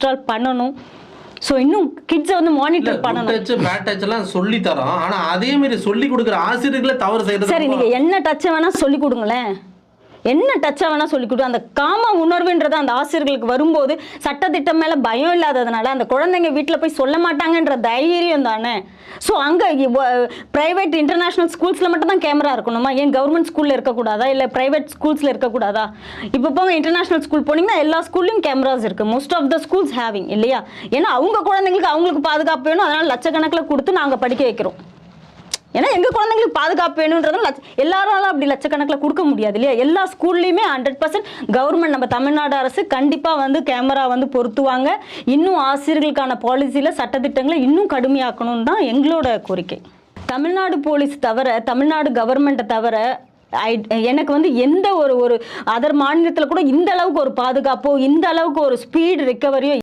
Install பண்ணணும். So இன்னும் கிட்ஸை வந்து மானிட்டர் பண்ணணும். பேட் டச் எல்லாம் சொல்லி தரோம், ஆனா அதே மாதிரி சொல்லி கொடுக்குற ஆசிரியர்களை தவறு செய்யறது. சரி, நீங்க என்ன டச்சை வேணா சொல்லி கொடுங்களேன், என்ன டச்சா வேணா சொல்லி கொடு. அந்த காம உணர்வுன்றது அந்த ஆசிரியர்களுக்கு வரும்போது சட்டத்திட்டம் மேல பயம் இல்லாததுனால அந்த குழந்தைங்க வீட்டில் போய் சொல்ல மாட்டாங்கன்ற தைரியம் தானே. ஸோ அங்கே ப்ரைவேட் இன்டர்நேஷ்னல் ஸ்கூல்ஸில் மட்டும் தான் கேமரா இருக்கணுமா? ஏன் கவர்மெண்ட் ஸ்கூலில் இருக்கக்கூடாதா? இல்லை ப்ரைவேட் ஸ்கூல்ஸில் இருக்கக்கூடாதா? இப்போ போங்க இன்டர்நேஷ்னல் ஸ்கூல் போனீங்கன்னா எல்லா ஸ்கூல்லையும் கேமராஸ் இருக்குது. Most of the schools having இல்லையா? ஏன்னா அவங்க குழந்தைங்களுக்கு அவங்களுக்கு பாதுகாப்பு வேணும், அதனால் லட்சக்கணக்கில் கொடுத்து நாங்கள் படிக்க வைக்கிறோம். ஏன்னா எங்கள் குழந்தைங்களுக்கு பாதுகாப்பு வேணுன்றதும் எல்லாராலும் அப்படி லட்சக்கணக்கில் கொடுக்க முடியாது இல்லையா? எல்லா ஸ்கூல்லையுமே 100% கவர்மெண்ட் நம்ம தமிழ்நாடு அரசு கண்டிப்பாக வந்து கேமரா வந்து பொருத்துவாங்க. இன்னும் ஆசிரியர்களுக்கான பாலிசியில் சட்டத்திட்டங்களை இன்னும் கடுமையாக்கணும்னு தான் எங்களோட கோரிக்கை. தமிழ்நாடு போலீஸ் தவிர, தமிழ்நாடு கவர்மெண்ட்டை தவிர எனக்கு வந்து எந்த ஒரு அதர் மாநிலத்தில் கூட இந்த அளவுக்கு ஒரு பாதுகாப்போ, இந்த அளவுக்கு ஒரு ஸ்பீடு ரிக்கவரியோ